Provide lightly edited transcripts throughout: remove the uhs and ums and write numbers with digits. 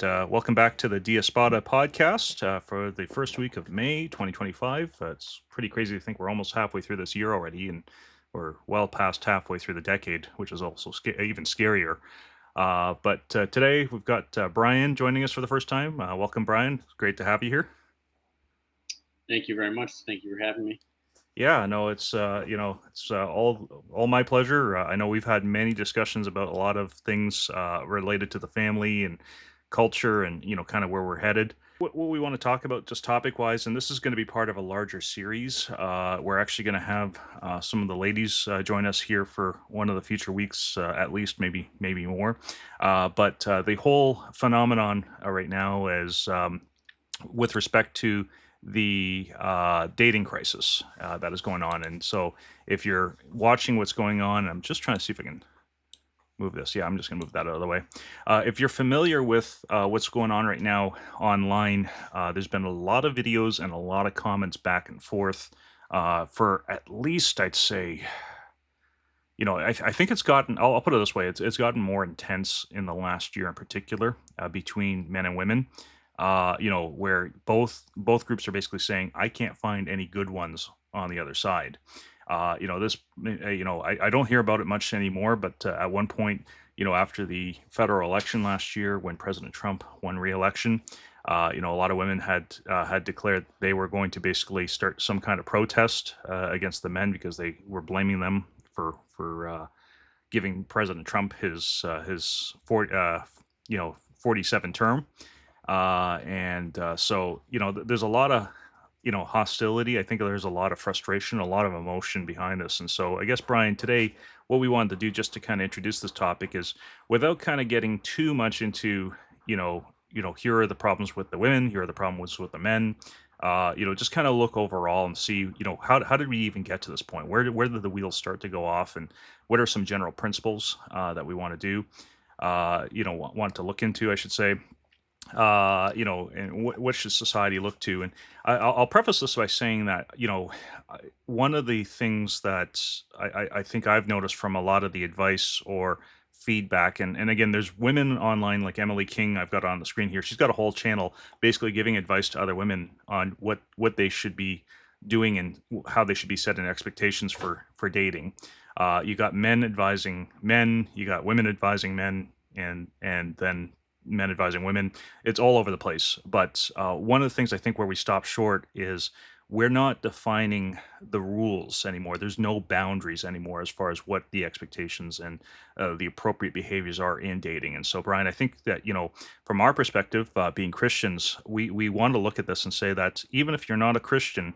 and welcome back to the Diaspoda podcast for the first week of May 2025. It's pretty crazy to think we're almost halfway through this year already, and we're well past halfway through the decade, which is also even scarier. But today we've got Brian joining us for the first time. Welcome, Brian. It's great to have you here. Thank you very much. Thank you for having me. Yeah, no, it's it's all my pleasure. I know we've had many discussions about a lot of things related to the family and culture, and kind of where we're headed. What we want to talk about, just topic wise, and this is going to be part of a larger series. We're actually going to have some of the ladies join us here for one of the future weeks, at least, maybe more. But the whole phenomenon right now is with respect to the dating crisis that is going on. And so, if you're watching what's going on, I'm just trying to see if I can move this. Yeah, I'm just going to move that out of the way. If you're familiar with what's going on right now online, there's been a lot of videos and a lot of comments back and forth for at least, I'd say, I think it's gotten. I'll put it this way: it's gotten more intense in the last year, in particular, between men and women. Where both groups are basically saying, "I can't find any good ones on the other side." I don't hear about it much anymore. But at one point, after the federal election last year, when President Trump won re-election, a lot of women had declared they were going to basically start some kind of protest against the men because they were blaming them for giving President Trump his 47 term, and there's a lot of hostility. I think there's a lot of frustration, a lot of emotion behind this. And so I guess, Brian, today what we wanted to do, just to kind of introduce this topic, is without kind of getting too much into here are the problems with the women, here are the problems with the men. Just kind of look overall and see, how did we even get to this point? Where did the wheels start to go off, and what are some general principles that we want to do? Want to look into, I should say. And what should society look to? And I'll preface this by saying that, one of the things that I think I've noticed from a lot of the advice or feedback, and again, there's women online like Emily King, I've got on the screen here. She's got a whole channel basically giving advice to other women on what they should be doing and how they should be setting expectations for dating. You got men advising men, you got women advising men, and then men advising women. It's all over the place. But one of the things I think where we stop short is we're not defining the rules anymore. There's no boundaries anymore as far as what the expectations and the appropriate behaviors are in dating. And so, Brian, I think that, from our perspective, being Christians, we want to look at this and say that even if you're not a Christian,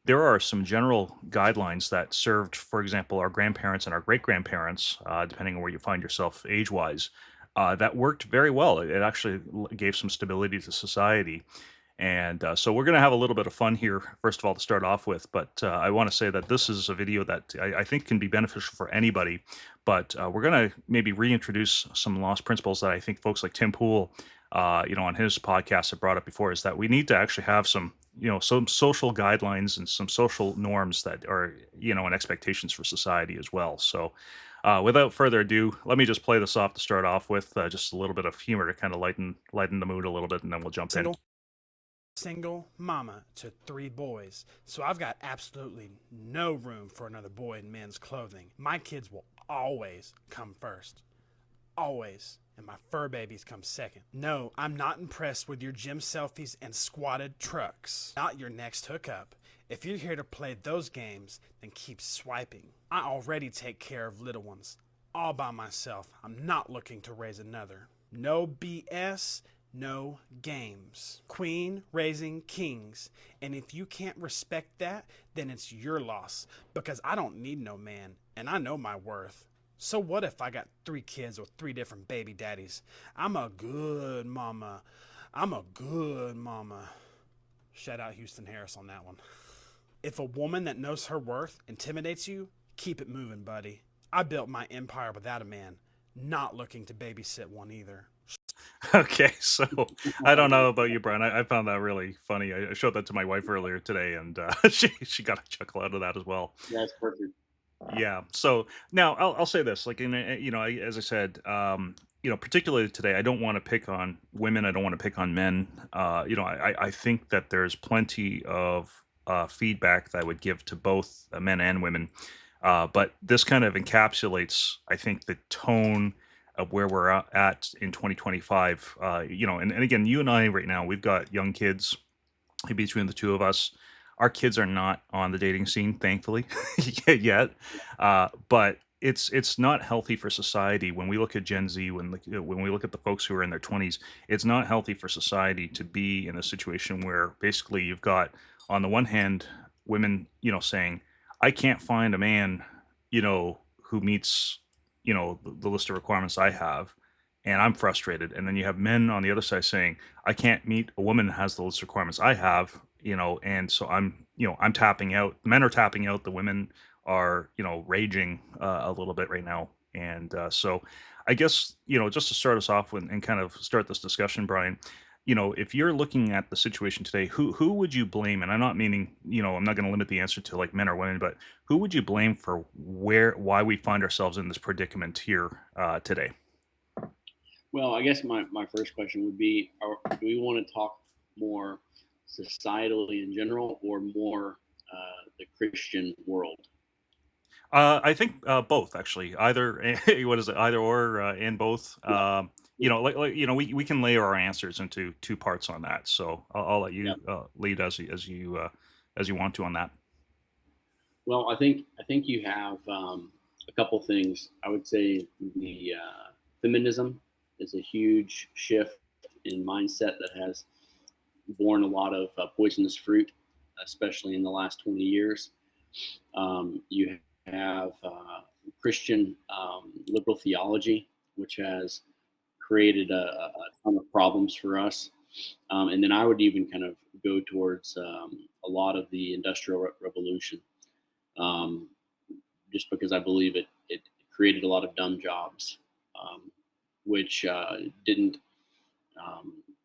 there are some general guidelines that served, for example, our grandparents and our great grandparents, depending on where you find yourself age wise, that worked very well. It actually gave some stability to society. And so we're going to have a little bit of fun here, first of all, to start off with. But I want to say that this is a video that I think can be beneficial for anybody. But we're going to maybe reintroduce some lost principles that I think folks like Tim Pool, on his podcast have brought up before, is that we need to actually have some social guidelines and some social norms that are, and expectations for society as well. So without further ado, let me just play this off to start off with, just a little bit of humor to kind of lighten the mood a little bit, and then we'll jump in. Single mama to 3 boys, so I've got absolutely no room for another boy in men's clothing. My kids will always come first. Always. And my fur babies come second. No, I'm not impressed with your gym selfies and squatted trucks. Not your next hookup. If you're here to play those games, then keep swiping. I already take care of little ones. All by myself. I'm not looking to raise another. No BS, no games. Queen raising kings. And if you can't respect that, then it's your loss. Because I don't need no man, and I know my worth. So what if I got 3 kids with 3 different baby daddies? I'm a good mama. I'm a good mama. Shout out Houston Harris on that one. If a woman that knows her worth intimidates you, keep it moving, buddy. I built my empire without a man, not looking to babysit one either. Okay, so I don't know about you, Brian. I found that really funny. I showed that to my wife earlier today, and she got a chuckle out of that as well. That's perfect. Yeah. So now I'll say this, like as I said, particularly today, I don't want to pick on women. I don't want to pick on men. I think that there's plenty of feedback that I would give to both men and women. But this kind of encapsulates, I think, the tone of where we're at in 2025. And again, you and I right now, we've got young kids between the two of us. Our kids are not on the dating scene, thankfully, yet. But it's not healthy for society when we look at Gen Z, when we look at the folks who are in their 20s. It's not healthy for society to be in a situation where basically you've got, on the one hand, women, saying, "I can't find a man, who meets, the list of requirements I have." And I'm frustrated. And then you have men on the other side saying, I can't meet a woman that has the list requirements I have, and so I'm tapping out. The men are tapping out. The women are, raging a little bit right now. And so I guess, just to start us off with and kind of start this discussion, Brian, if you're looking at the situation today, who would you blame? And I'm not meaning, I'm not going to limit the answer to like men or women, but who would you blame for why we find ourselves in this predicament here today? Well, I guess my first question would be: do we want to talk more societally in general, or more the Christian world? I think both actually. Either what is it? Either or and both. Yeah, yeah, We can layer our answers into two parts on that. So I'll let yeah. you lead as you want to on that. Well, I think you have a couple things. I would say the feminism is a huge shift in mindset that has borne a lot of poisonous fruit, especially in the last 20 years. You have Christian liberal theology, which has created a ton of problems for us. And then I would even kind of go towards a lot of the Industrial Revolution, um, just because I believe it created a lot of dumb jobs, which didn't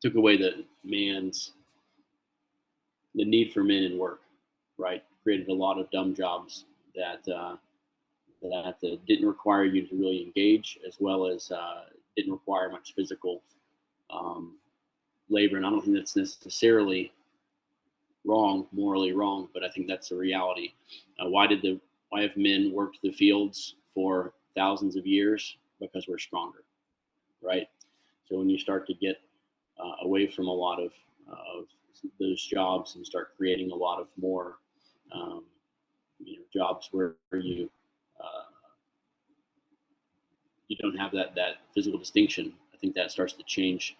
took away the need for men in work, right? Created a lot of dumb jobs that didn't require you to really engage, as well as didn't require much physical um, labor. And I don't think that's necessarily wrong, morally wrong, but I think that's a reality. Why have men worked the fields for thousands of years? Because we're stronger, right? So when you start to get away from a lot of those jobs and start creating a lot of more um, jobs where uh, you don't have that physical distinction, I think that starts to change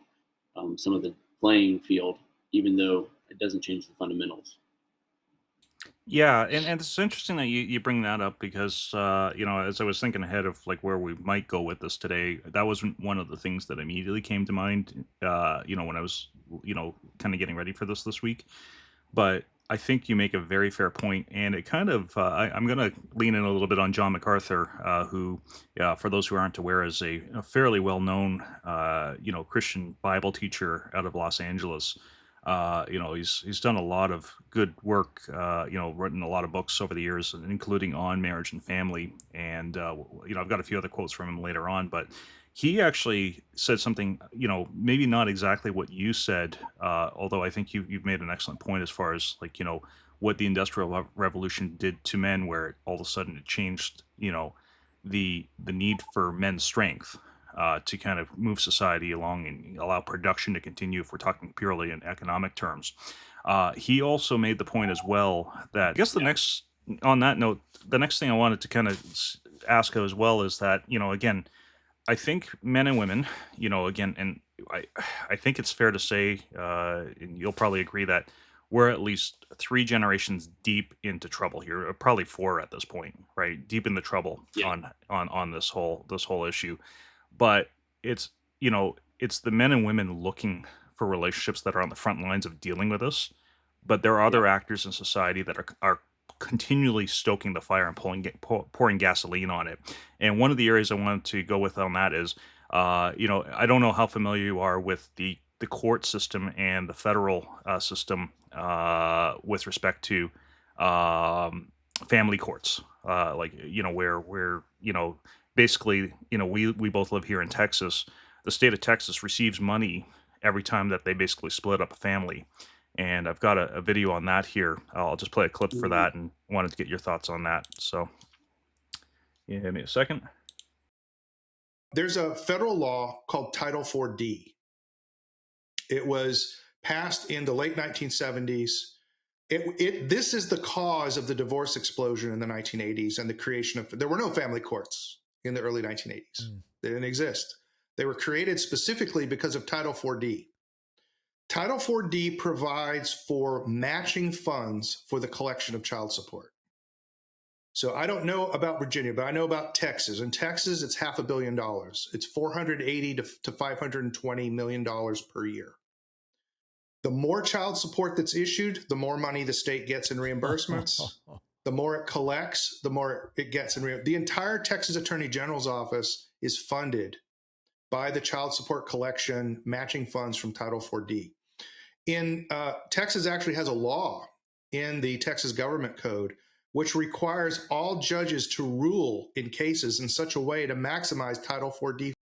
some of the playing field, even though it doesn't change the fundamentals. Yeah, and it's interesting that you bring that up because as I was thinking ahead of like where we might go with this today, that was one of the things that immediately came to mind. When I was kind of getting ready for this week. But I think you make a very fair point, and it kind of I'm going to lean in a little bit on John MacArthur, who, for those who aren't aware, is a fairly well known Christian Bible teacher out of Los Angeles. He's done a lot of good work. Written a lot of books over the years, including on marriage and family. And I've got a few other quotes from him later on, but he actually said something, maybe not exactly what you said, although I think you've made an excellent point as far as like, what the Industrial Revolution did to men, where all of a sudden it changed, the need for men's strength to kind of move society along and allow production to continue if we're talking purely in economic terms. He also made the point as well that I guess Yeah, on that note, the next thing I wanted to kind of ask as well is that, again, I think men and women, again, and I, I think it's fair to say, and you'll probably agree that we're at least three generations deep into trouble here, or probably four at this point, right? Deep in the trouble yeah, on this whole issue. But it's it's the men and women looking for relationships that are on the front lines of dealing with this. But there are yeah, other actors in society that are continually stoking the fire and pouring gasoline on it. And one of the areas I wanted to go with on that is, I don't know how familiar you are with the court system and the federal system with respect to family courts. like where basically we both live here in Texas. The state of Texas receives money every time that they basically split up a family, and I've got a video on that here. I'll just play a clip for Mhm. that, and wanted to get your thoughts on that. So, yeah, give me a second. There's a federal law called Title 4D. It was passed in the late 1970s. This is the cause of the divorce explosion in the 1980s and the creation of, there were no family courts in the early 1980s. They didn't exist. They were created specifically because of Title 4D. Title 4D provides for matching funds for the collection of child support. So I don't know about Virginia, but I know about Texas. In Texas, it's $500 million. It's $480 to $520 million per year. The more child support that's issued, the more money the state gets in reimbursements. The more it collects, the more it gets in the entire Texas Attorney General's office is funded by the child support collection matching funds from Title 4D. Texas actually has a law in the Texas Government Code which requires all judges to rule in cases in such a way to maximize Title 4D.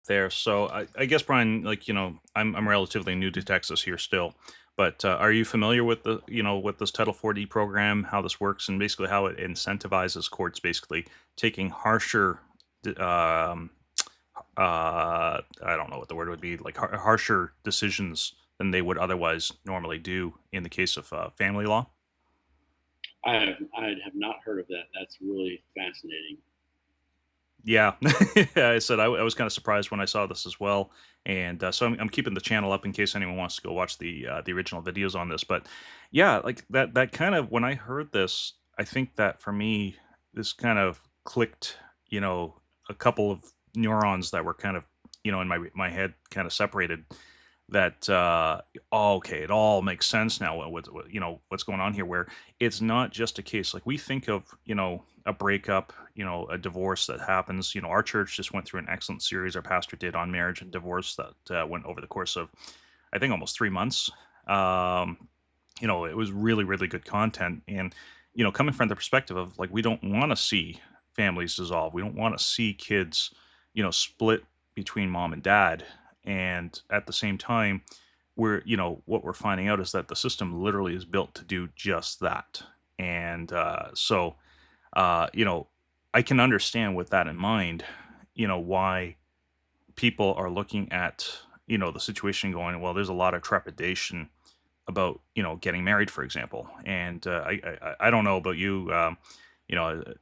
There. So I guess Brian, I'm relatively new to Texas here still, but are you familiar with the with this Title 4D program, how this works, and basically how it incentivizes courts basically taking harsher, I don't know what the word would be, like harsher decisions than they would otherwise normally do in the case of family law? I have not heard of that. That's really fascinating. Yeah, yeah. I said I was kind of surprised when I saw this as well, and so I'm keeping the channel up in case anyone wants to go watch the original videos on this. But yeah, like that kind of when I heard this, I think that for me this kind of clicked, you know, a couple of neurons that were kind of in my head kind of separated. That oh, okay, it all makes sense now. What's going on here? Where it's not just a case like we think of a breakup, a divorce that happens. Our church just went through an excellent series our pastor did on marriage and divorce that went over the course of, I think, almost 3 months. Um, it was really, really good content. And, coming from the perspective of like, we don't want to see families dissolve. We don't want to see kids, split between mom and dad. And at the same time, what we're finding out is that the system literally is built to do just that. And so, uh, you know, I can understand with that in mind, why people are looking at, the situation going, well, there's a lot of trepidation about, getting married, for example. And I don't know about you, you know, uh,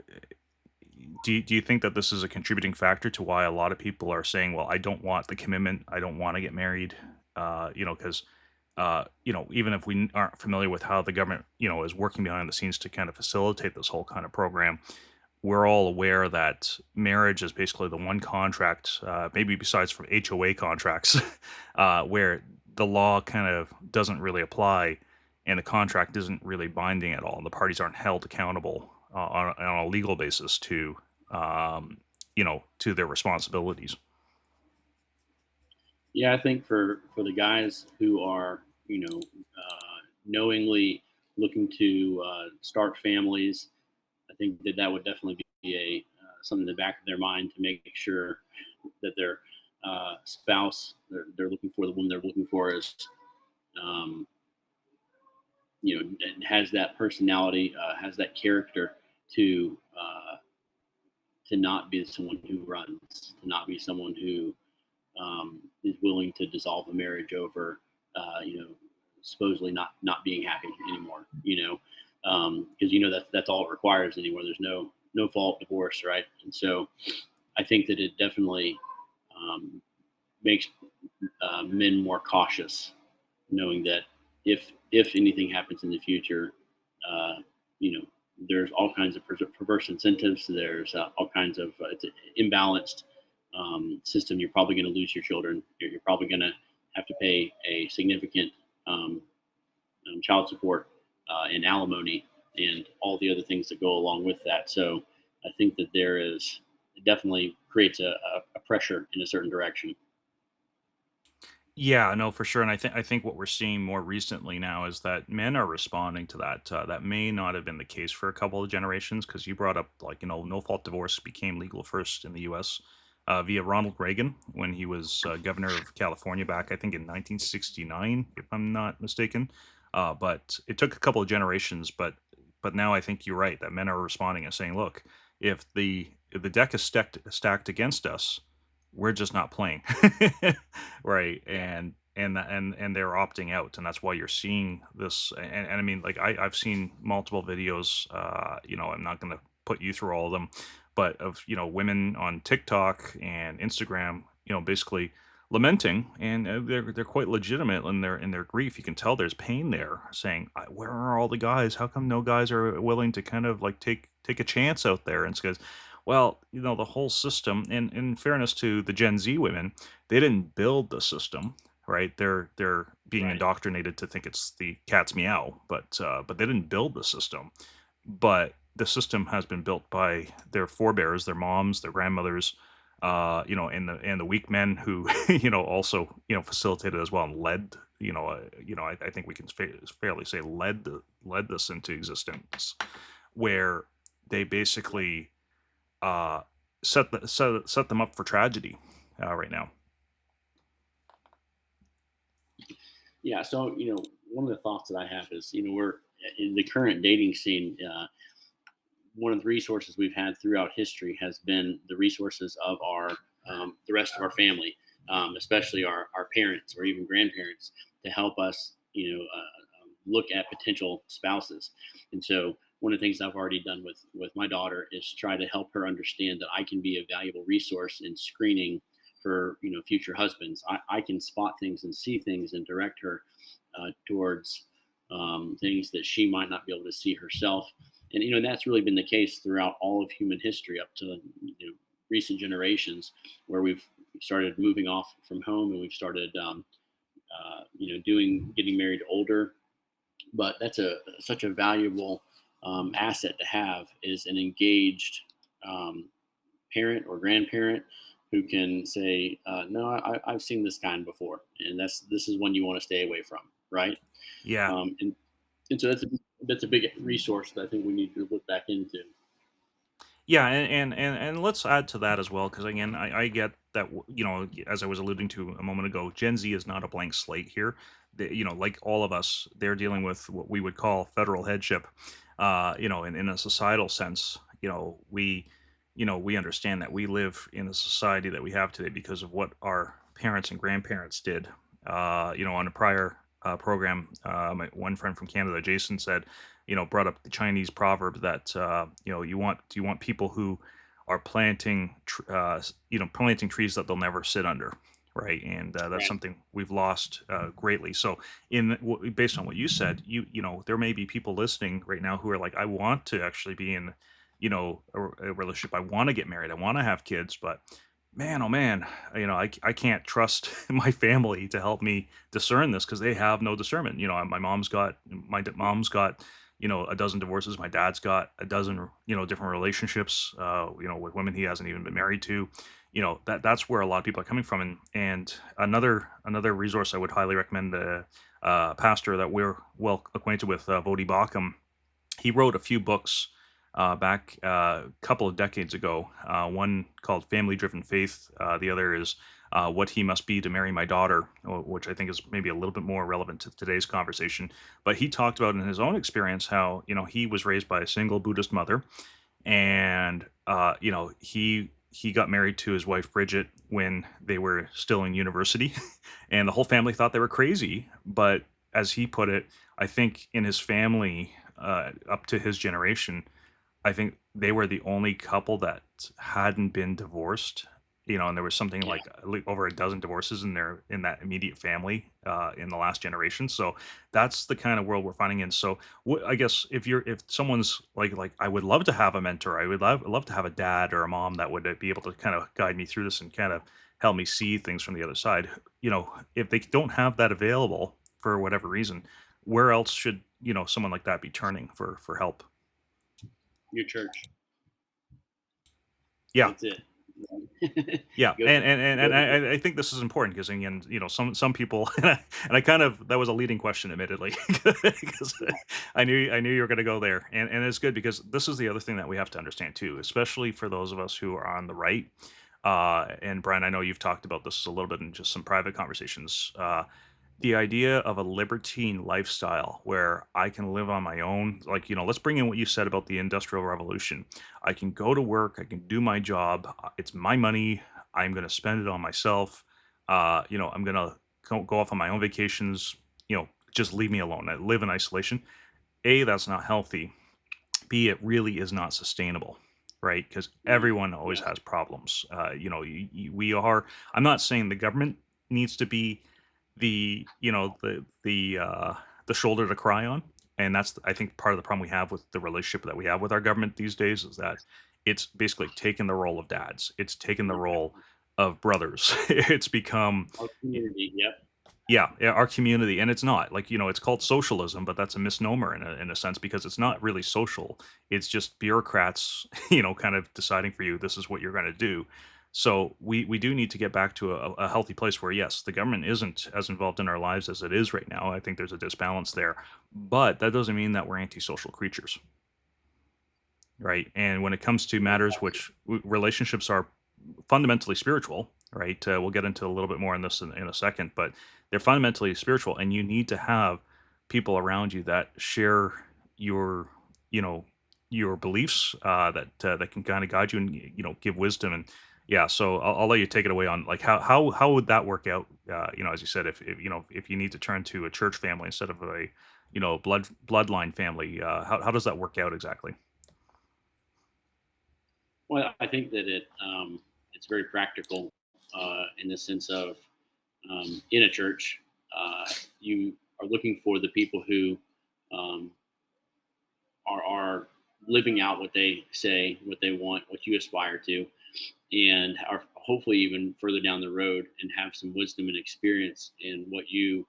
do you think that this is a contributing factor to why a lot of people are saying, well, I don't want the commitment, I don't want to get married, because even if we aren't familiar with how the government, is working behind the scenes to kind of facilitate this whole kind of program, we're all aware that marriage is basically the one contract, maybe besides from HOA contracts, where the law kind of doesn't really apply and the contract isn't really binding at all. And the parties aren't held accountable on a legal basis to their responsibilities. Yeah, I think for the guys who are knowingly looking to start families, I think that that would definitely be a something in the back of their mind to make sure that their spouse they're looking for, the woman they're looking for, is um, has that personality, has that character to not be someone who runs, to not be someone who is willing to dissolve a marriage over, supposedly not being happy anymore. Because that's all it requires anymore. There's no fault divorce, right? And so I think that it definitely makes men more cautious, knowing that if anything happens in the future, uh, you know, there's all kinds of perverse incentives. There's all kinds of it's an imbalanced system. You're probably going to lose your children. You're probably going to have to pay a significant um, child support and alimony and all the other things that go along with that. So I think that there is it definitely creates a pressure in a certain direction. Yeah, no, for sure, and I think what we're seeing more recently now is that men are responding to that. That may not have been the case for a couple of generations, because you brought up, like, no fault divorce became legal first in the U.S. Via Ronald Reagan when he was governor of California back, I think, in 1969, if I'm not mistaken. But it took a couple of generations, but now I think you're right that men are responding and saying, look, if the deck is stacked against us, we're just not playing. Right, Yeah. and they're opting out, and that's why you're seeing this. And I mean, like, I've seen multiple videos, I'm not going to put you through all of them, but of, women on TikTok and Instagram, basically lamenting, and they're quite legitimate in their grief. You can tell there's pain there, saying, where are all the guys? How come no guys are willing to kind of like take a chance out there? And it's because, well, the whole system, and in fairness to the Gen Z women, they didn't build the system, right? They're being Right. indoctrinated to think it's the cat's meow, but they didn't build the system. But the system has been built by their forebears, their moms, their grandmothers, and the weak men who, also, facilitated as well, and led, I think we can fairly say led this into existence, where they basically uh, set them up for tragedy right now. Yeah. So, one of the thoughts that I have is, we're in the current dating scene. One of the resources we've had throughout history has been the resources of the rest of our family, especially our parents or even grandparents, to help us, look at potential spouses. And so, one of the things I've already done with my daughter is try to help her understand that I can be a valuable resource in screening for future husbands. I can spot things and see things and direct her towards things that she might not be able to see herself. And that's really been the case throughout all of human history up to recent generations, where we've started moving off from home and we've started doing getting married older. But that's such a valuable asset to have, is an engaged um, parent or grandparent who can say, no, I've seen this kind before, and this is one you want to stay away from, right? Yeah. And so that's a big resource that I think we need to look back into. Yeah, and let's add to that as well, because again, I get that, as I was alluding to a moment ago, Gen Z is not a blank slate here. Like all of us, they're dealing with what we would call federal headship. In a societal sense, we understand that we live in the society that we have today because of what our parents and grandparents did. On a prior program, my one friend from Canada, Jason, said, brought up the Chinese proverb that, you want people who are planting trees that they'll never sit under, right? And that's Right. something we've lost greatly. So, based on what you said, there may be people listening right now who are like, I want to actually be in, a relationship. I want to get married. I want to have kids, but man, oh man, I can't trust my family to help me discern this, because they have no discernment. My mom's got a dozen divorces. My dad's got a dozen different relationships, with women he hasn't even been married to. That's where a lot of people are coming from. And another resource I would highly recommend, the pastor that we're well acquainted with, Vodi Bakum. He wrote a few books back a couple of decades ago. One called Family Driven Faith. The other is What He Must Be to Marry My Daughter, which I think is maybe a little bit more relevant to today's conversation. But he talked about in his own experience how, he was raised by a single Buddhist mother, and he got married to his wife Bridget when they were still in university, and the whole family thought they were crazy. But as he put it, I think in his family, up to his generation, I think they were the only couple that hadn't been divorced, and there was something Yeah. like over a dozen divorces in that immediate family in the last generation. So that's the kind of world we're finding in. So I guess if someone's like I would love to have a mentor, I would love to have a dad or a mom that would be able to kind of guide me through this and kind of help me see things from the other side. If they don't have that available for whatever reason, where else should someone like that be turning for help? Your church. Yeah. That's it. Yeah, Go and go to I think this is important because again, some people and I kind of that was a leading question, admittedly, because I knew you were going to go there, and it's good because this is the other thing that we have to understand too, especially for those of us who are on the right. And Brian, I know you've talked about this a little bit in just some private conversations. The idea of a libertine lifestyle where I can live on my own, like, let's bring in what you said about the Industrial Revolution. I can go to work, I can do my job, it's my money, I'm going to spend it on myself. I'm going to go off on my own vacations, just leave me alone. I live in isolation. A, that's not healthy. B, it really is not sustainable, right? Because right. everyone always Yeah. has problems. We are. I'm not saying the government needs to be the shoulder to cry on, and that's I think part of the problem we have with the relationship that we have with our government these days is that it's basically taken the role of dads. It's taken the role of brothers. It's become Our community. Yep. yeah, yeah, our community, and it's not like it's called socialism, but that's a misnomer in a sense because it's not really social. It's just bureaucrats, kind of deciding for you this is what you're going to do. So we do need to get back to a healthy place where yes, the government isn't as involved in our lives as it is right now. I think there's a disbalance there, but that doesn't mean that we're antisocial creatures, right? And when it comes to matters which relationships are fundamentally spiritual, right? We'll get into a little bit more on this in a second, but they're fundamentally spiritual, and you need to have people around you that share your, you know, your beliefs that can kind of guide you and give wisdom and yeah. So I'll let you take it away on like how would that work out? As you said, if you need to turn to a church family instead of a bloodline family, how does that work out exactly? Well, I think that it's very practical in the sense of in a church, you are looking for the people who um, are living out what they say, what they want, what you aspire to, and are hopefully even further down the road and have some wisdom and experience in what you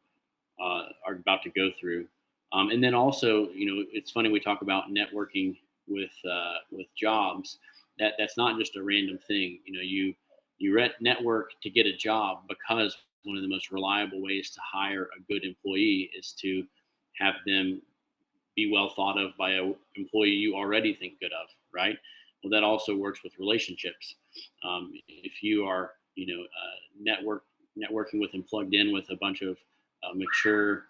are about to go through. And then also, it's funny we talk about networking with jobs. That's not just a random thing. You network to get a job because one of the most reliable ways to hire a good employee is to have them be well thought of by a employee you already think good of, right? Well, that also works with relationships. If you are, networking with and plugged in with a bunch of mature,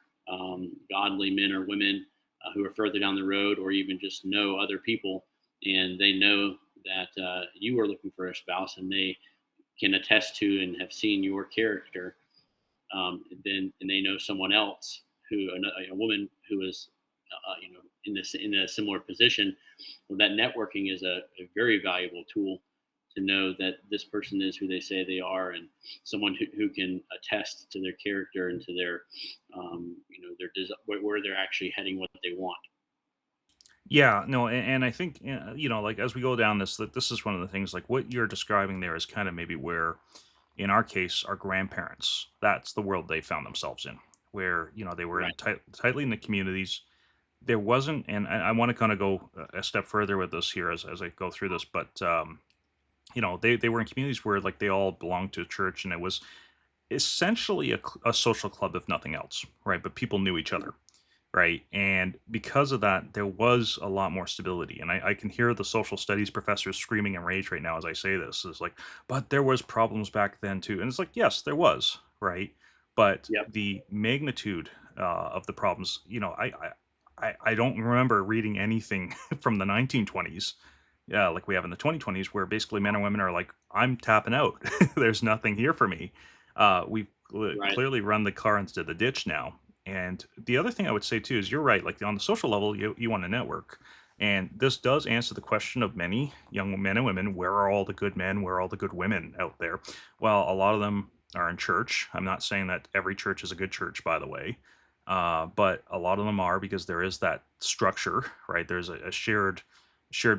godly men or women who are further down the road, or even just know other people, and they know that you are looking for a spouse, and they can attest to and have seen your character, then and they know someone else who a woman who is in a similar position. Well, that networking is a very valuable tool to know that this person is who they say they are, and someone who can attest to their character and to their where they're actually heading, what they want. Yeah, no, and I think like as we go down this, that this is one of the things like what you're describing there is kind of maybe where, in our case, our grandparents, that's the world they found themselves in, where they were in Right. tightly in the communities. There wasn't, and I want to kind of go a step further with this here as I go through this, but they were in communities where like they all belonged to a church, and it was essentially a social club if nothing else, right? But people knew each other, right? And because of that, there was a lot more stability. And I can hear the social studies professors screaming in rage right now as I say this. It's like, but there was problems back then too. And it's like, yes, there was, right? But Yep. the magnitude of the problems, I don't remember reading anything from the 1920s, yeah, like we have in the 2020s, where basically men and women are like, I'm tapping out. There's nothing here for me. We've Right. clearly run the car into the ditch now. And the other thing I would say too is you're right. Like on the social level, you want to network. And this does answer the question of many young men and women, where are all the good men? Where are all the good women out there? Well, a lot of them are in church. I'm not saying that every church is a good church, by the way. But a lot of them are because there is that structure, right? There's a shared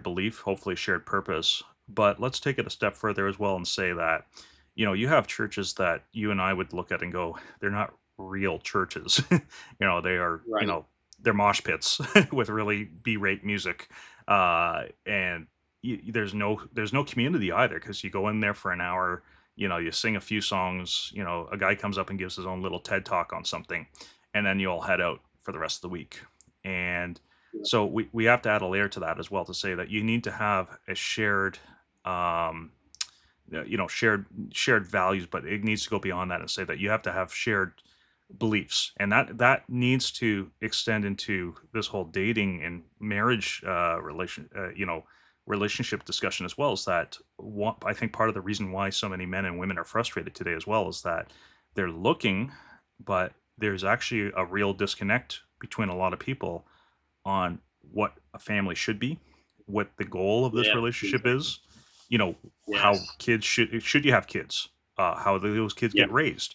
belief, hopefully shared purpose. But let's take it a step further as well and say that, you have churches that you and I would look at and go, they're not real churches. They are, Right. they're mosh pits with really B-rate music. And there's no community either, because you go in there for an hour, you sing a few songs, a guy comes up and gives his own little TED talk on something, and then you all head out for the rest of the week. And Yeah. so we have to add a layer to that as well, to say that you need to have a shared um shared values, but it needs to go beyond that and say that you have to have shared beliefs, and that needs to extend into this whole dating and marriage relationship discussion as well. Is that what I think part of the reason why so many men and women are frustrated today as well, is that they're looking, but there's actually a real disconnect between a lot of people on what a family should be, what the goal of this Yeah, relationship exactly. is, how Yes. kids should you have kids, how those kids Yeah. get raised,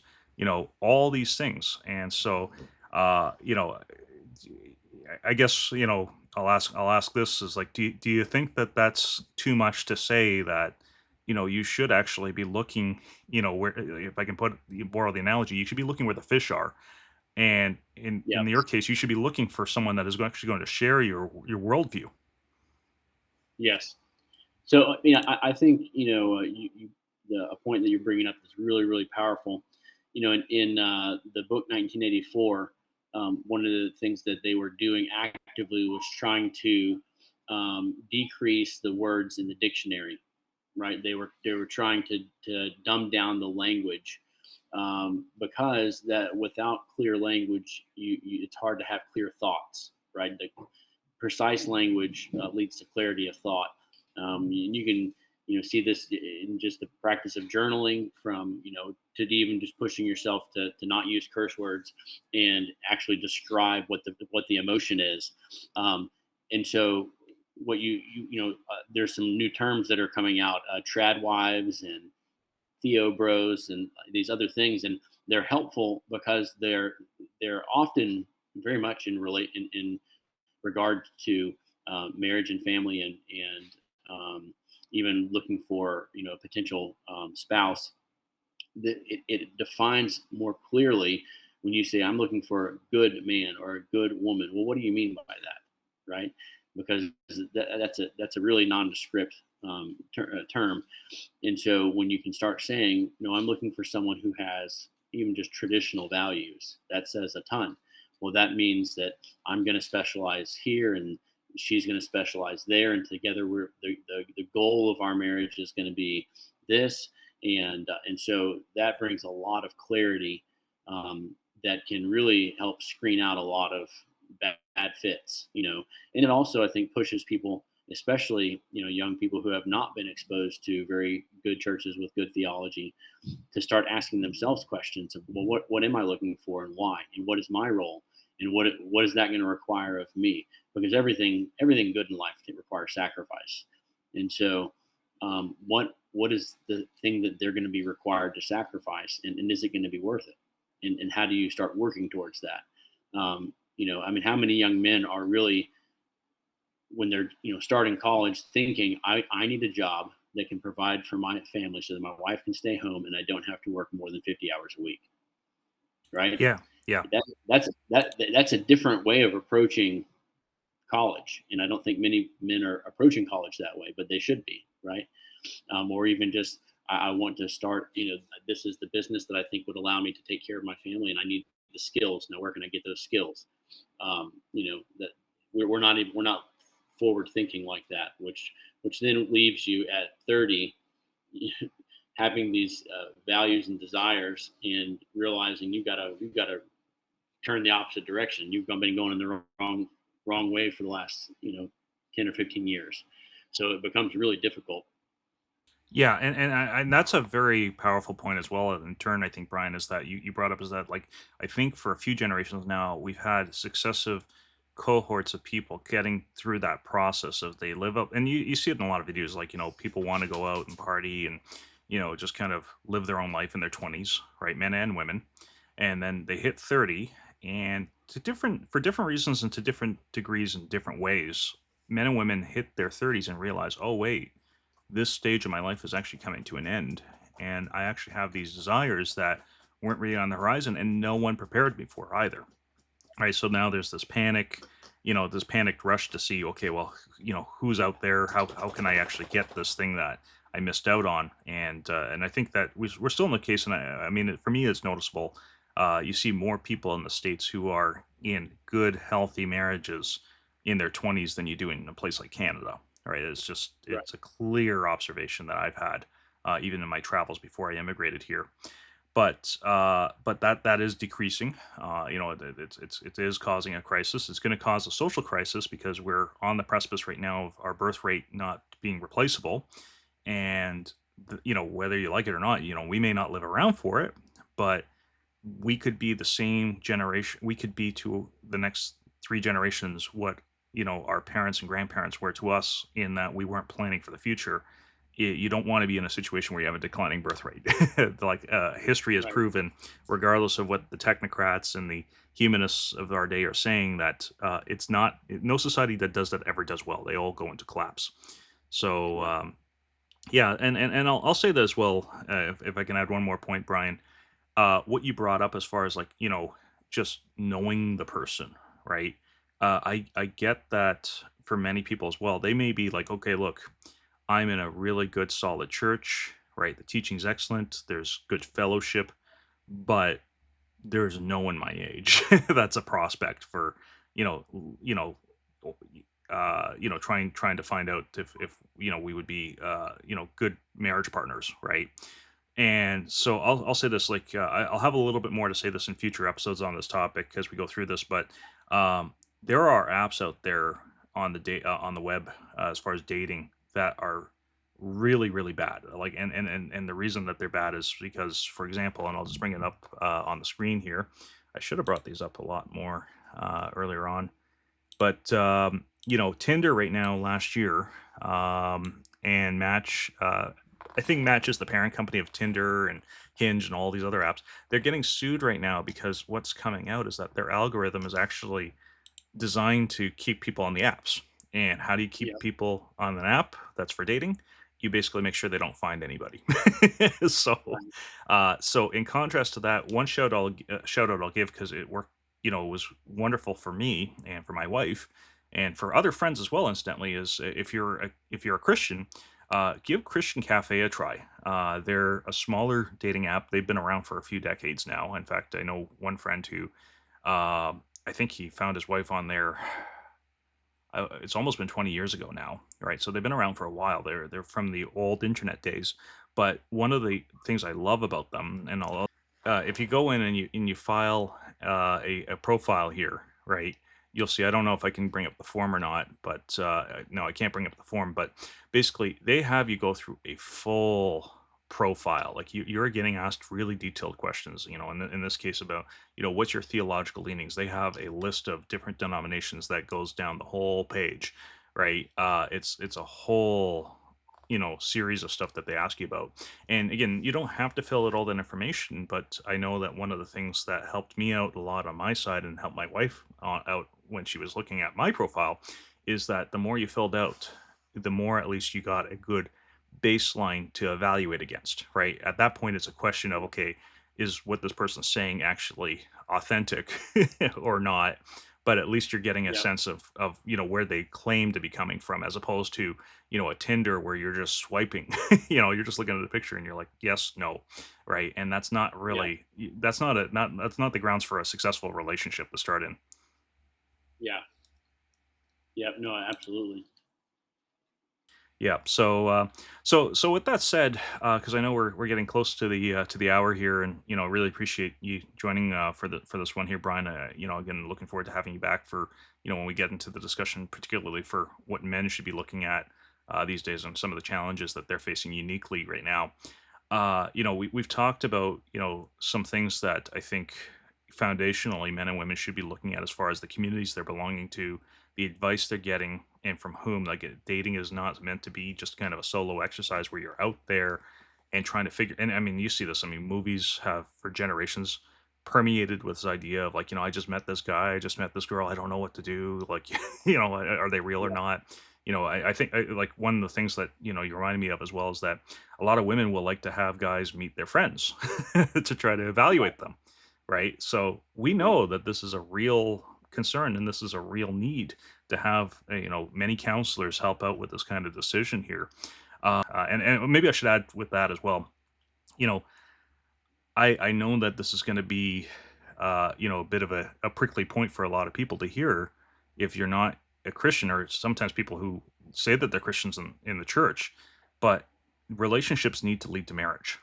all these things. And so, uh, you know, I guess, I'll ask this, is like, do you think that that's too much to say that, you should actually be looking, where, if I can borrow the analogy, you should be looking where the fish are, and Yeah. in your case, you should be looking for someone that is actually going to share your worldview. Yes. So, I think a point that you're bringing up is really, really powerful. In the book 1984, one of the things that they were doing actively was trying to decrease the words in the dictionary. Right? They were trying to dumb down the language, because that without clear language, it's hard to have clear thoughts. Right? The precise language leads to clarity of thought. You can see this in just the practice of journaling, from to even just pushing yourself to not use curse words and actually describe what the emotion is. And so what there's some new terms that are coming out, trad wives and theo bros and these other things, and they're helpful because they're often very much in regard to marriage and family, and even looking for a potential spouse. It defines more clearly when you say, I'm looking for a good man or a good woman. Well, what do you mean by that? Right? Because that's a really nondescript term. And so when you can start saying, I'm looking for someone who has even just traditional values, that says a ton. Well, that means that I'm going to specialize here, and she's going to specialize there, and together the goal of our marriage is going to be this. And so that brings a lot of clarity, that can really help screen out a lot of bad fits. And it also, I think, pushes people, especially young people who have not been exposed to very good churches with good theology, to start asking themselves questions of, well, what am I looking for, and why, and what is my role, and what is that going to require of me? Because everything good in life requires sacrifice. And so, what is the thing that they're going to be required to sacrifice, and is it going to be worth it? And how do you start working towards that? How many young men are really, when they're starting college, thinking, I need a job that can provide for my family so that my wife can stay home and I don't have to work more than 50 hours a week. Right? Yeah, yeah. That's a different way of approaching college, and I don't think many men are approaching college that way, but they should be. Right? Or even just, I want to start, this is the business that I think would allow me to take care of my family, and I need the skills. Now, where can I get those skills? That we're not forward thinking like that, which then leaves you at 30 having these values and desires, and realizing you've got to turn the opposite direction. You've been going in the wrong way for the last 10 or 15 years, so it becomes really difficult. Yeah, and that's a very powerful point as well. In turn, I think, Brian, is that you brought up, is that, like, I think for a few generations now, we've had successive cohorts of people getting through that process of, they live up, and you see it in a lot of videos, like, people want to go out and party and just kind of live their own life in their 20s, right, men and women, and then they hit 30, and for different reasons and to different degrees and different ways, men and women hit their 30s and realize, oh wait, this stage of my life is actually coming to an end, and I actually have these desires that weren't really on the horizon, and no one prepared me for either. right? So now there's this panic, this panicked rush to see, okay, well, who's out there? How can I actually get this thing that I missed out on? And I think that we're still in the case, and I mean, for me, it's noticeable. You see more people in the states who are in good, healthy marriages in their 20s than you do in a place like Canada. Right? Right. It's a clear observation that I've had, even in my travels before I immigrated here. But that is decreasing. It is causing a crisis. It's going to cause a social crisis because we're on the precipice right now of our birth rate not being replaceable, and whether you like it or not, we may not live around for it, but we could be the same generation. We could be to the next three generations what our parents and grandparents were to us, in that we weren't planning for the future. You don't want to be in a situation where you have a declining birth rate. Like, history has Right. proven, regardless of what the technocrats and the humanists of our day are saying, that it's not no society that does that ever does well. They all go into collapse. So Right. yeah, and I'll say that as well, if I can add one more point, Brian. What you brought up as far as, like, just knowing the person, right? I get that for many people as well. They may be like, okay, look, I'm in a really good, solid church, right? The teaching's excellent. There's good fellowship, but there's no one my age that's a prospect for, you know, you know, trying to find out if we would be, good marriage partners, right? And so I'll say this, like, I'll have a little bit more to say this in future episodes on this topic as we go through this, but there are apps out there on on the web, as far as dating, that are really, really bad. Like, and the reason that they're bad is because, for example, and I'll just bring it up on the screen here. I should have brought these up a lot more earlier on, but Tinder right now, last year, and Match. I think Match is the parent company of Tinder and Hinge and all these other apps. They're getting sued right now because what's coming out is that their algorithm is actually designed to keep people on the apps. And how do you keep Yep. people on an app that's for dating? You basically make sure they don't find anybody. so, Right. so in contrast to that, one shout out I'll give, because it worked. It was wonderful for me and for my wife, and for other friends as well. Incidentally, is if you're a Christian, give Christian Cafe a try. They're a smaller dating app. They've been around for a few decades now. In fact, I know one friend who, I think he found his wife on there. It's almost been 20 years ago now, right? So they've been around for a while. They're from the old internet days. But one of the things I love about them, and if you go in and you file a profile here, right? You'll see. I don't know if I can bring up the form or not, but no, I can't bring up the form. But basically, they have you go through a full profile. Like, you're getting asked really detailed questions. In this case, about what's your theological leanings. They have a list of different denominations that goes down the whole page, right? It's a whole series of stuff that they ask you about. And again, you don't have to fill out all that information, but I know that one of the things that helped me out a lot on my side, and helped my wife out when she was looking at my profile, is that the more you filled out, the more at least you got a good baseline to evaluate against, right? At that point, it's a question of, okay, is what this person's saying actually authentic or not? But at least you're getting a Yep. sense of where they claim to be coming from, as opposed to a Tinder where you're just swiping. You're just looking at the picture and you're like, yes, no, right? And that's not Yeah. really, that's not the grounds for a successful relationship to start in. Yeah. Yep. No, absolutely. Yeah. So with that said, because I know we're getting close to the hour here, and really appreciate you joining for this one here, Brian. Again, looking forward to having you back for when we get into the discussion, particularly for what men should be looking at these days, and some of the challenges that they're facing uniquely right now. We've talked about some things that I think foundationally men and women should be looking at, as far as the communities they're belonging to, the advice they're getting, and from whom. Like, dating is not meant to be just kind of a solo exercise where you're out there and trying to figure. And I mean, you see this. I mean, movies have for generations permeated with this idea of, like, I just met this guy, I just met this girl, I don't know what to do. Like, are they real or Yeah. not? I think, like, one of the things that you reminded me of as well is that a lot of women will like to have guys meet their friends to try to Right. evaluate them. right? So we Right. know that this is a real concern and this is a real need to have many counselors help out with this kind of decision here. And maybe I should add with that as well. You know, I know that this is going to be a bit of a prickly point for a lot of people to hear if you're not a Christian, or sometimes people who say that they're Christians in the church, but relationships need to lead to marriage,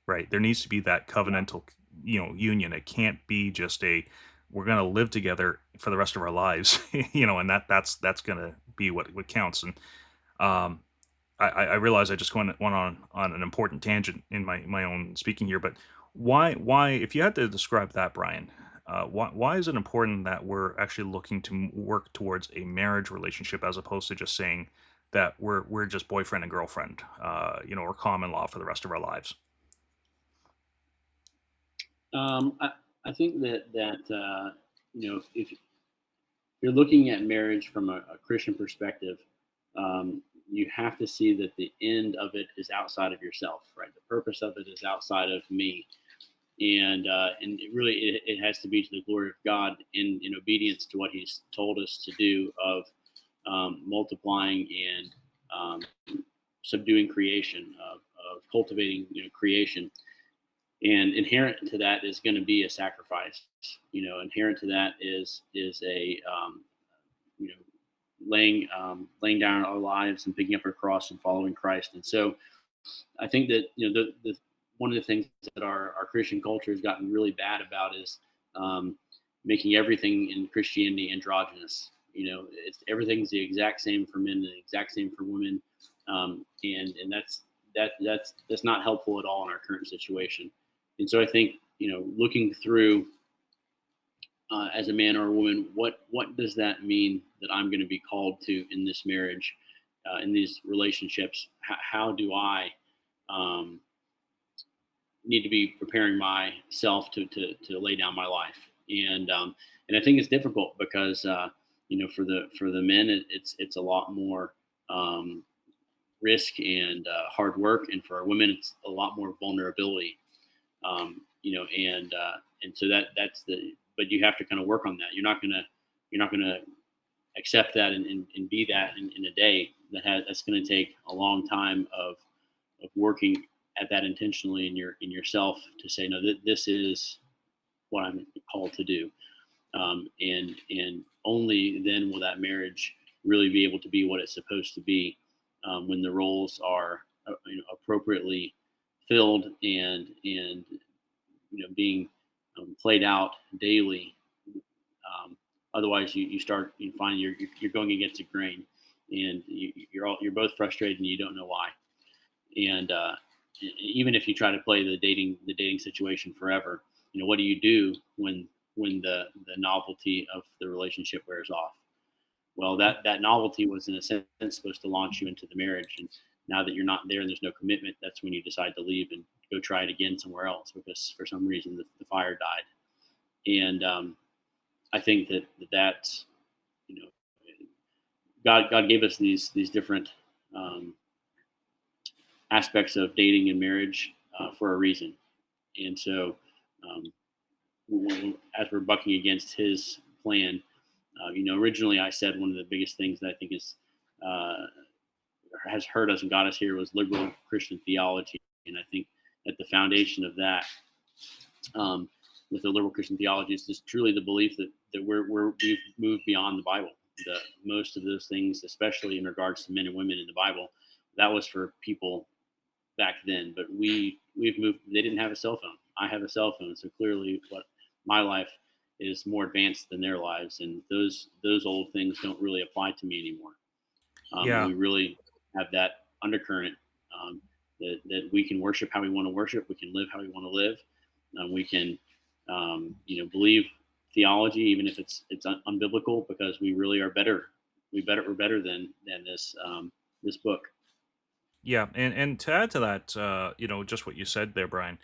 right? There needs to be that Yeah. covenantal, union. It can't be just a we're going to live together for the rest of our lives, and that's going to be what counts. And um, I realize I just went on an important tangent in my own speaking here, but why if you had to describe that, Brian, why is it important that we're actually looking to work towards a marriage relationship as opposed to just saying that we're just boyfriend and girlfriend, or common law for the rest of our lives? I think that if you're looking at marriage from a Christian perspective, you have to see that the end of it is outside of yourself, right? The purpose of it is outside of me, and it has to be to the glory of God in obedience to what He's told us to do of multiplying and subduing creation, of cultivating creation, and inherent to that is going to be a sacrifice. Inherent to that is a you know laying down our lives and picking up our cross and following Christ. And so I think that the one of the things that our Christian culture has gotten really bad about is um, making everything in Christianity androgynous. It's everything's the exact same for men, and the exact same for women, and that's not helpful at all in our current situation. And so I think looking through as a man or a woman, what does that mean that I'm going to be called to in this marriage, in these relationships? How do I um, need to be preparing myself to lay down my life? And I think it's difficult because for the men it's a lot more um, risk and hard work, and for our women it's a lot more vulnerability. And so that's the but you have to kind of work on that. You're not gonna accept that and be that in a day. That's going to take a long time of working at that intentionally in yourself to say no, this is what I'm called to do, and only then will that marriage really be able to be what it's supposed to be, when the roles are appropriately filled and being played out daily. Otherwise, you start you find you're going against the grain, and you're both frustrated and you don't know why. And even if you try to play the dating situation forever, what do you do when the novelty of the relationship wears off? Well, that novelty was in a sense supposed to launch you into the marriage, and now that you're not there and there's no commitment, that's when you decide to leave and go try it again somewhere else because for some reason the fire died. And I think that's you know God gave us these different um, aspects of dating and marriage for a reason. And so um, as we're bucking against His plan, originally I said one of the biggest things that I think uh, has hurt us and got us here was liberal Christian theology. And I think at the foundation of that, um, with the liberal Christian theology, is just truly the belief that we've moved beyond the Bible. Most of those things, especially in regards to men and women in the Bible, that was for people back then. But we've moved. They didn't have a cell phone. I have a cell phone, so clearly, what my life is more advanced than their lives, and those old things don't really apply to me anymore. Yeah. We really have that undercurrent, that we can worship how we want to worship, we can live how we want to live, we can believe theology even if it's unbiblical because we really are better. We're better than this book. Yeah, and to add to that, just what you said there, Brian,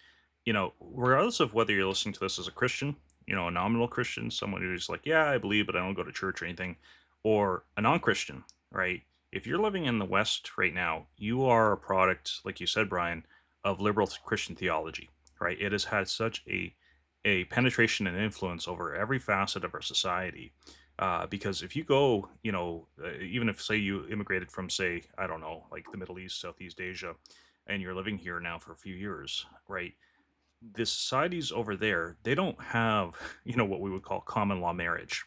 regardless of whether you're listening to this as a Christian, a nominal Christian, someone who's like, yeah, I believe, but I don't go to church or anything, or a non-Christian, right? If you're living in the West right now, you are a product, like you said, Brian, of liberal Christian theology, right? It has had such a penetration and influence over every facet of our society. Because if you go, even if say you immigrated from, say, I don't know, like the Middle East, Southeast Asia, and you're living here now for a few years, right? The societies over there, they don't have, what we would call common law marriage,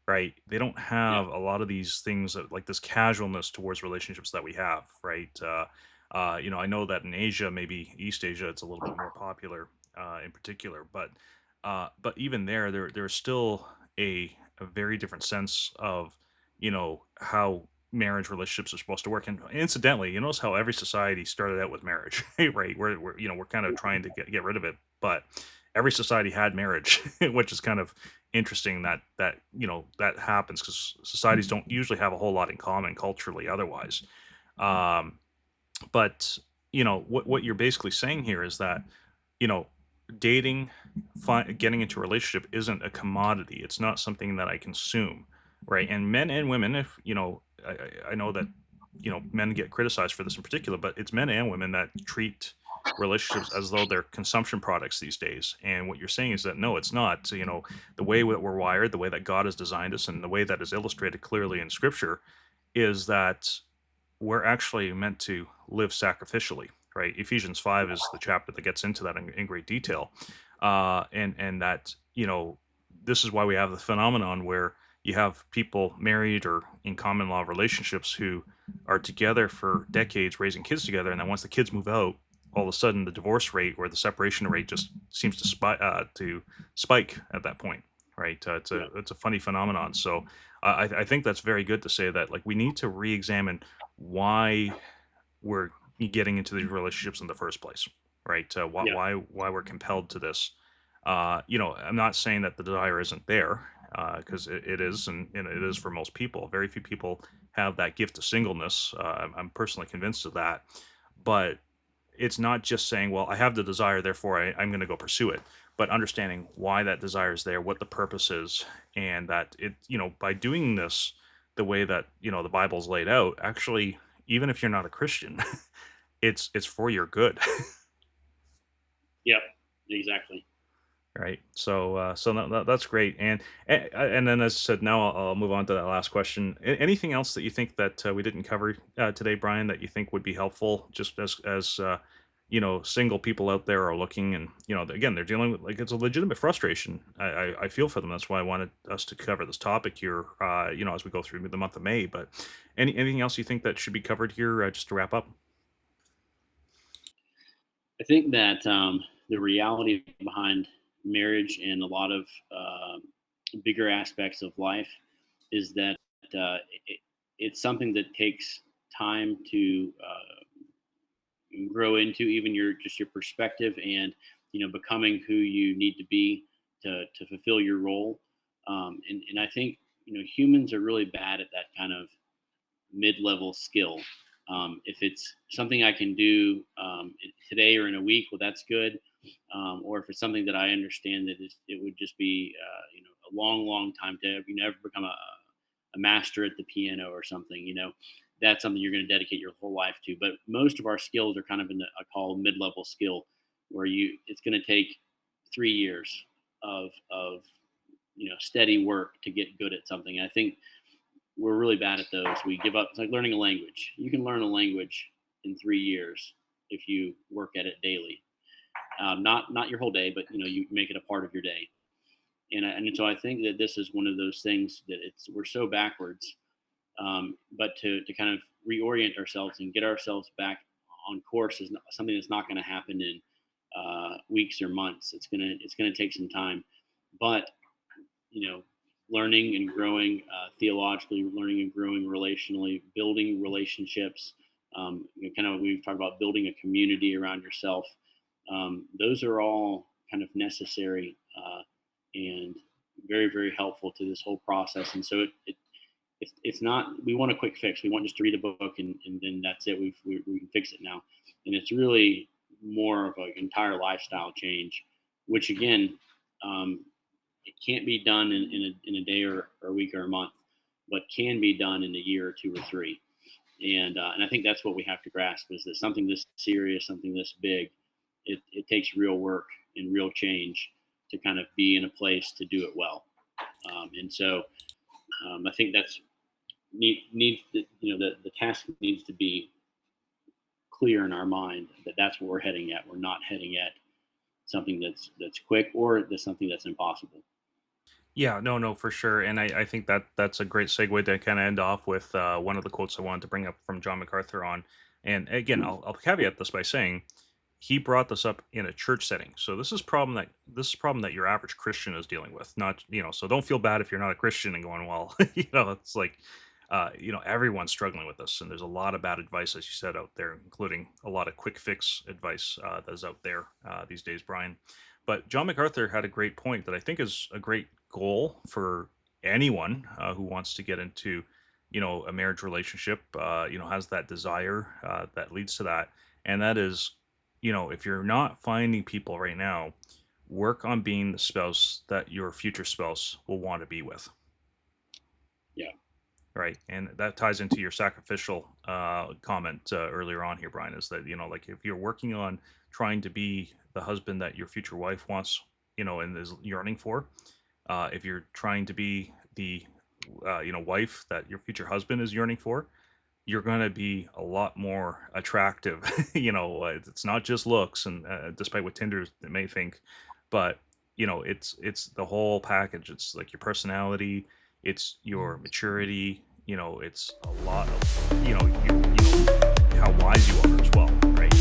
right? They don't Yeah. have a lot of these things that, like this casualness towards relationships that we have, right? I know that in Asia, maybe East Asia, it's a little bit more popular in particular, but even there's still a very different sense of, how marriage relationships are supposed to work. And incidentally, you notice how every society started out with marriage, right? We're kind of trying to get rid of it, but every society had marriage, which is kind of interesting that happens because societies don't usually have a whole lot in common culturally otherwise. Um, but what you're basically saying here is that you know dating, getting into a relationship isn't a commodity. It's not something that I consume, right? And men and women, if I know that men get criticized for this in particular, but it's men and women that treat relationships as though they're consumption products these days. And what you're saying is that no, it's not. So, the way that we're wired, the way that God has designed us, and the way that is illustrated clearly in Scripture is that we're actually meant to live sacrificially, right? Ephesians 5 is the chapter that gets into that in great detail. And that, this is why we have the phenomenon where you have people married or in common law relationships who are together for decades raising kids together. And then once the kids move out, all of a sudden the divorce rate or the separation rate just seems to spike at that point, right? Yeah. It's a funny phenomenon. So I think that's very good to say that, like, we need to re-examine why we're getting into these relationships in the first place, right? Why Yeah. why we're compelled to this. I'm not saying that the desire isn't there, because it is, and it is for most people. Very few people have that gift of singleness. I'm personally convinced of that, but it's not just saying, well, I have the desire, therefore I'm going to go pursue it, but understanding why that desire is there, what the purpose is, and that by doing this the way that the Bible's laid out, actually, even if you're not a Christian, it's for your good. Yep. Exactly. Right. So that's great. And then, as I said, now I'll move on to that last question. Anything else that you think that we didn't cover today, Brian, that you think would be helpful, just as single people out there are looking, and again, they're dealing with, like, it's a legitimate frustration. I feel for them. That's why I wanted us to cover this topic here. As we go through the month of May. But anything else you think that should be covered here, just to wrap up? I think that the reality behind marriage and a lot of bigger aspects of life is that it, it's something that takes time to grow into, even your perspective, and becoming who you need to be to fulfill your role. And I think humans are really bad at that kind of mid-level skill. If it's something I can do today or in a week, well, that's good. Or if it's something that I understand that it would just be a long, long time to ever become a master at the piano or something. That's something you're going to dedicate your whole life to. But most of our skills are kind of in the I call mid-level skill, where it's going to take 3 years of steady work to get good at something. I think we're really bad at those. We give up. It's like learning a language. You can learn a language in 3 years if you work at it daily. Not your whole day, but you make it a part of your day. And so I think that this is one of those things that we're so backwards. But to kind of reorient ourselves and get ourselves back on course is something that's not going to happen in weeks or months. It's gonna take some time, but you know, learning and growing theologically, learning and growing relationally, building relationships. Kind of we've talked about building a community around yourself. Those are all kind of necessary and very, very helpful to this whole process. And so it's not, we want a quick fix. We want just to read a book and then that's it. We can fix it now. And it's really more of an entire lifestyle change, which again, it can't be done in a day or a week or a month, but can be done in a year or two or three. And I think that's what we have to grasp is that something this serious, something this big, it takes real work and real change. to kind of be in a place to do it well. And so I think that's needs the task needs to be clear in our mind that that's where we're heading at. We're not heading at something that's quick or that's something that's impossible. Yeah, no, no, for sure. And I think that that's a great segue to kind of end off with one of the quotes I wanted to bring up from John MacArthur on. And again, I'll caveat this by saying he brought this up in a church setting. So this is a problem that your average Christian is dealing with. Not, so don't feel bad if you're not a Christian and going, well, it's like everyone's struggling with this, and there's a lot of bad advice, as you said, out there, including a lot of quick fix advice that is out there these days, Brian. But John MacArthur had a great point that I think is a great goal for anyone who wants to get into, a marriage relationship, has that desire that leads to that. And that is, if you're not finding people right now, work on being the spouse that your future spouse will want to be with. Yeah. Right. And that ties into your sacrificial comment earlier on here, Brian, is that, like if you're working on trying to be the husband that your future wife wants, and is yearning for, if you're trying to be the, wife that your future husband is yearning for, you're going to be a lot more attractive. It's not just looks, and despite what Tinder may think, but it's the whole package. It's like your personality, it's your maturity, it's a lot of how wise you are as well, right?